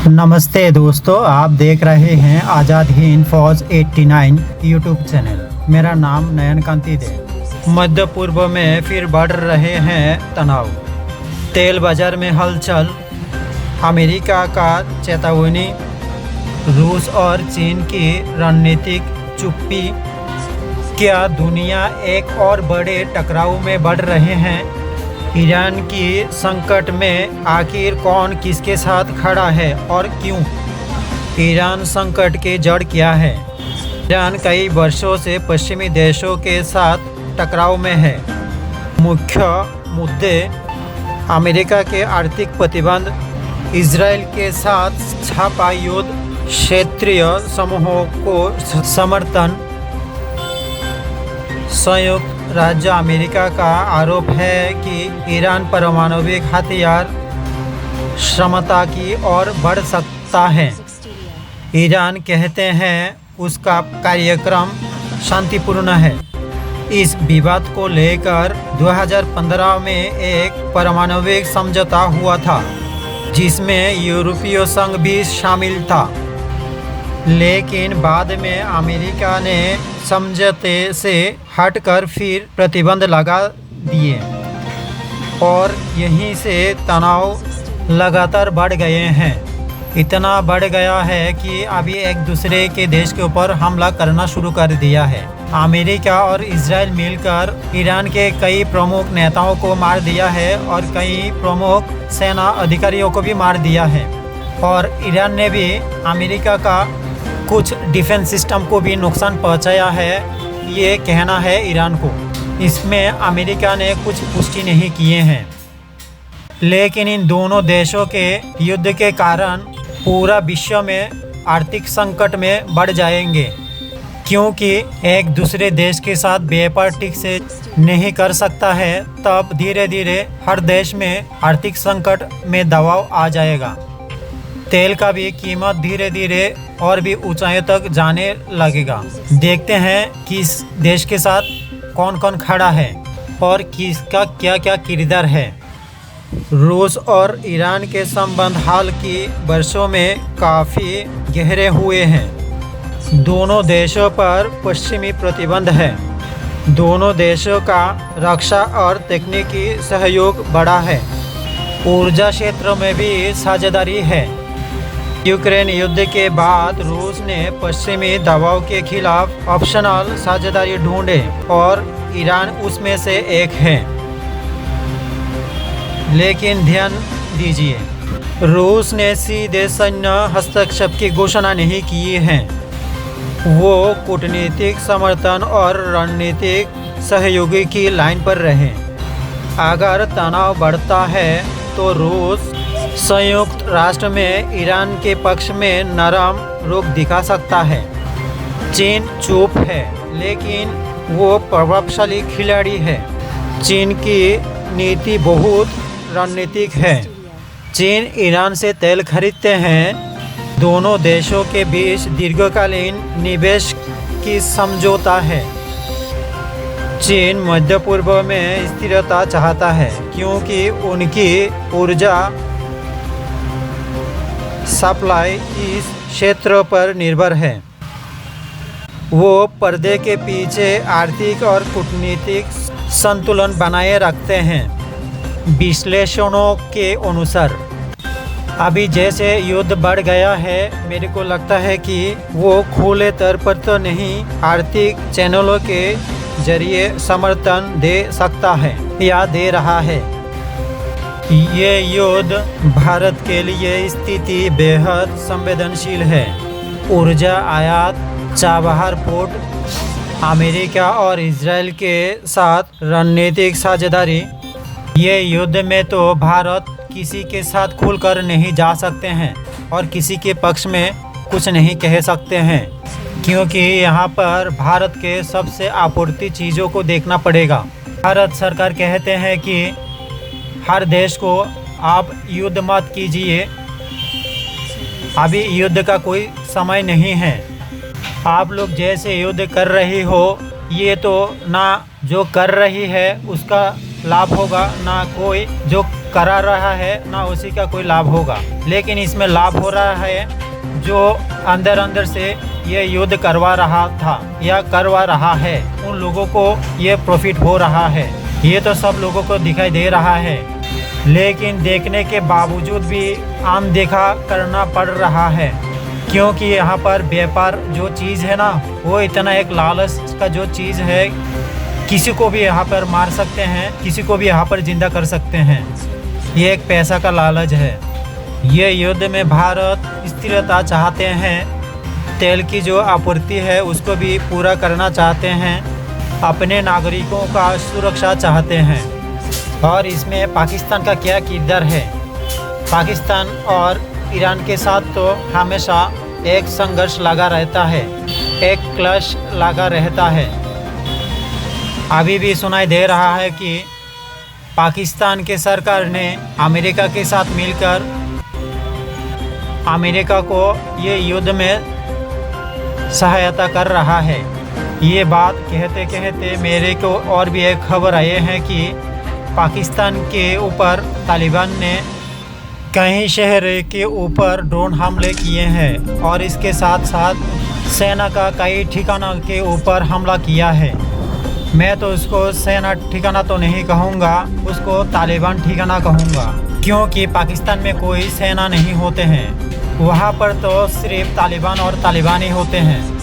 नमस्ते दोस्तों, आप देख रहे हैं आज़ाद हिंद फौज 89 यूट्यूब चैनल। मेरा नाम नयन कांति दे। मध्य पूर्व में फिर बढ़ रहे हैं तनाव, तेल बाजार में हलचल, अमेरिका का चेतावनी, रूस और चीन की रणनीतिक चुप्पी। क्या दुनिया एक और बड़े टकराव में बढ़ रहे हैं? ईरान की संकट में आखिर कौन किसके साथ खड़ा है और क्यों? ईरान संकट की जड़ क्या है? ईरान कई वर्षों से पश्चिमी देशों के साथ टकराव में है। मुख्य मुद्दे अमेरिका के आर्थिक प्रतिबंध, इजराइल के साथ छापा युद्ध, क्षेत्रीय समूहों को समर्थन। संयुक्त राज्य अमेरिका का आरोप है कि ईरान पारमाणविक हथियार क्षमता की ओर बढ़ सकता है। ईरान कहते हैं उसका कार्यक्रम शांतिपूर्ण है। इस विवाद को लेकर 2015 में एक पारमाणविक समझौता हुआ था, जिसमें यूरोपीय संघ भी शामिल था। लेकिन बाद में अमेरिका ने समझौते से हटकर फिर प्रतिबंध लगा दिए और यहीं से तनाव लगातार बढ़ गए हैं। इतना बढ़ गया है कि अभी एक दूसरे के देश के ऊपर हमला करना शुरू कर दिया है। अमेरिका और इजराइल मिलकर ईरान के कई प्रमुख नेताओं को मार दिया है और कई प्रमुख सेना अधिकारियों को भी मार दिया है। और ईरान ने भी अमेरिका का कुछ डिफेंस सिस्टम को भी नुकसान पहुंचाया है, ये कहना है ईरान को। इसमें अमेरिका ने कुछ पुष्टि नहीं किए हैं। लेकिन इन दोनों देशों के युद्ध के कारण पूरा विश्व में आर्थिक संकट में बढ़ जाएंगे, क्योंकि एक दूसरे देश के साथ व्यापार ठीक से नहीं कर सकता है। तब धीरे धीरे हर देश में आर्थिक संकट में दबाव आ जाएगा। तेल का भी कीमत धीरे धीरे और भी ऊंचाइयों तक जाने लगेगा। देखते हैं किस देश के साथ कौन कौन खड़ा है और किसका क्या क्या किरदार है। रूस और ईरान के संबंध हाल की वर्षों में काफ़ी गहरे हुए हैं। दोनों देशों पर पश्चिमी प्रतिबंध है। दोनों देशों का रक्षा और तकनीकी सहयोग बढ़ा है। ऊर्जा क्षेत्र में भी साझेदारी है। यूक्रेन युद्ध के बाद रूस ने पश्चिमी दबाव के खिलाफ ऑप्शनल साझेदारी ढूंढे और ईरान उसमें से एक है। लेकिन ध्यान दीजिए, रूस ने सीधे सैन्य हस्तक्षेप की घोषणा नहीं की है। वो कूटनीतिक समर्थन और रणनीतिक सहयोगी की लाइन पर रहे। अगर तनाव बढ़ता है तो रूस संयुक्त राष्ट्र में ईरान के पक्ष में नरम रुख दिखा सकता है। चीन चुप है, लेकिन वो प्रभावशाली खिलाड़ी है। चीन की नीति बहुत रणनीतिक है। चीन ईरान से तेल खरीदते हैं। दोनों देशों के बीच दीर्घकालीन निवेश की समझौता है। चीन मध्य पूर्व में स्थिरता चाहता है, क्योंकि उनकी ऊर्जा सप्लाई इस क्षेत्र पर निर्भर है। वो पर्दे के पीछे आर्थिक और कूटनीतिक संतुलन बनाए रखते हैं। विश्लेषणों के अनुसार अभी जैसे युद्ध बढ़ गया है, मेरे को लगता है कि वो खुले तौर पर तो नहीं, आर्थिक चैनलों के जरिए समर्थन दे सकता है या दे रहा है। ये युद्ध भारत के लिए स्थिति बेहद संवेदनशील है। ऊर्जा आयात, चाबहार पोर्ट, अमेरिका और इजराइल के साथ रणनीतिक साझेदारी। ये युद्ध में तो भारत किसी के साथ खुलकर नहीं जा सकते हैं और किसी के पक्ष में कुछ नहीं कह सकते हैं, क्योंकि यहाँ पर भारत के सबसे आपूर्ति चीज़ों को देखना पड़ेगा। भारत सरकार कहते हैं कि हर देश को आप युद्ध मत कीजिए, अभी युद्ध का कोई समय नहीं है। आप लोग जैसे युद्ध कर रही हो, ये तो ना जो कर रही है उसका लाभ होगा, ना कोई जो करा रहा है ना उसी का कोई लाभ होगा। लेकिन इसमें लाभ हो रहा है जो अंदर अंदर से ये युद्ध करवा रहा था या करवा रहा है, उन लोगों को ये प्रॉफिट हो रहा है। ये तो सब लोगों को दिखाई दे रहा है, लेकिन देखने के बावजूद भी अनदेखा करना पड़ रहा है, क्योंकि यहाँ पर व्यापार जो चीज़ है ना, वो इतना एक लालच का जो चीज़ है, किसी को भी यहाँ पर मार सकते हैं, किसी को भी यहाँ पर जिंदा कर सकते हैं। ये एक पैसा का लालच है। ये युद्ध में भारत स्थिरता चाहते हैं, तेल की जो आपूर्ति है उसको भी पूरा करना चाहते हैं, अपने नागरिकों का सुरक्षा चाहते हैं। और इसमें पाकिस्तान का क्या किरदार है? पाकिस्तान और ईरान के साथ तो हमेशा एक संघर्ष लगा रहता है, एक क्लश लगा रहता है। अभी भी सुनाई दे रहा है कि पाकिस्तान के सरकार ने अमेरिका के साथ मिलकर अमेरिका को ये युद्ध में सहायता कर रहा है। ये बात कहते कहते मेरे को और भी एक खबर आई है कि पाकिस्तान के ऊपर तालिबान ने कई शहर के ऊपर ड्रोन हमले किए हैं और इसके साथ साथ सेना का कई ठिकाना के ऊपर हमला किया है। मैं तो उसको सेना ठिकाना तो नहीं कहूँगा, उसको तालिबान ठिकाना कहूँगा, क्योंकि पाकिस्तान में कोई सेना नहीं होते हैं, वहाँ पर तो सिर्फ तालिबान और तालिबान ही होते हैं।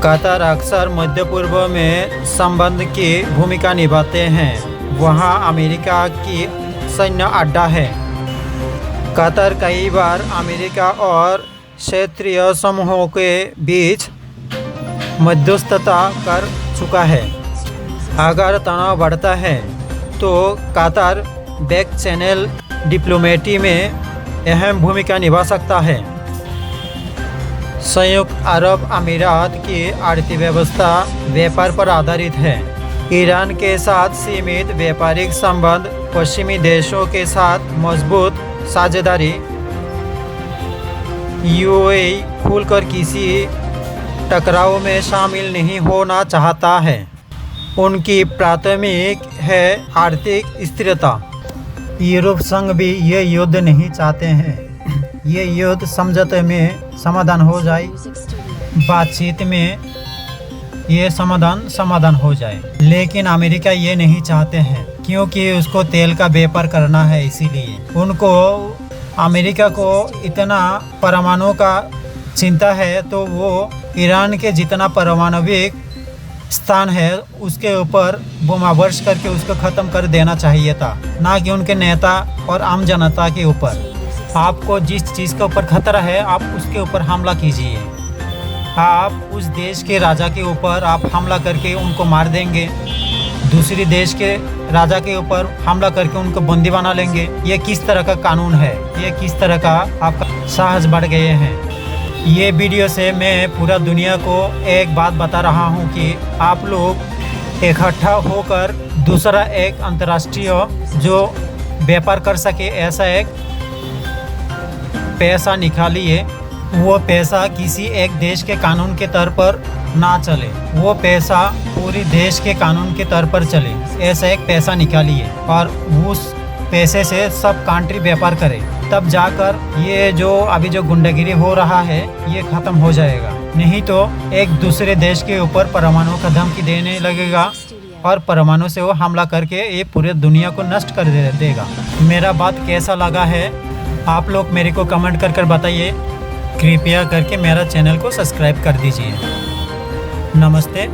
कतर अक्सर मध्य पूर्व में संबंध की भूमिका निभाते हैं। वहाँ अमेरिका की सैन्य अड्डा है। कतर कई बार अमेरिका और क्षेत्रीय समूहों के बीच मध्यस्थता कर चुका है। अगर तनाव बढ़ता है तो कतर बैक चैनल डिप्लोमेसी में अहम भूमिका निभा सकता है। संयुक्त अरब अमीरात की अर्थव्यवस्था व्यापार पर आधारित है। ईरान के साथ सीमित व्यापारिक संबंध, पश्चिमी देशों के साथ मजबूत साझेदारी, यूएई खुलकर किसी टकराव में शामिल नहीं होना चाहता है। उनकी प्राथमिक है आर्थिक स्थिरता। यूरोप संघ भी ये युद्ध नहीं चाहते हैं। ये युद्ध समझौते में समाधान हो जाए, बातचीत में ये समाधान हो जाए, लेकिन अमेरिका ये नहीं चाहते हैं, क्योंकि उसको तेल का व्यापार करना है। इसीलिए उनको अमेरिका को इतना परमाणु का चिंता है, तो वो ईरान के जितना परमाणविक स्थान है उसके ऊपर बोमावर्ष करके उसको ख़त्म कर देना चाहिए था, ना कि उनके नेता और आम जनता के ऊपर। आपको जिस चीज़ के ऊपर खतरा है आप उसके ऊपर हमला कीजिए। आप उस देश के राजा के ऊपर आप हमला करके उनको मार देंगे, दूसरी देश के राजा के ऊपर हमला करके उनको बंदी बना लेंगे। ये किस तरह का कानून है? ये किस तरह का आपका साहस बढ़ गए हैं? ये वीडियो से मैं पूरा दुनिया को एक बात बता रहा हूँ कि आप लोग इकट्ठा होकर दूसरा एक अंतर्राष्ट्रीय जो व्यापार कर सके ऐसा एक पैसा निकालिए। वो पैसा किसी एक देश के कानून के तौर पर ना चले, वो पैसा पूरी देश के कानून के तौर पर चले। ऐसा एक पैसा निकालिए और उस पैसे से सब कंट्री व्यापार करे, तब जाकर ये जो अभी जो गुंडागिरी हो रहा है ये ख़त्म हो जाएगा। नहीं तो एक दूसरे देश के ऊपर परमाणु का धमकी देने लगेगा और परमाणु से वो हमला करके ये पूरे दुनिया को नष्ट कर देगा। मेरा बात कैसा लगा है आप लोग मेरे को कमेंट कर बताइए। कृपया करके मेरा चैनल को सब्सक्राइब कर दीजिए। नमस्ते।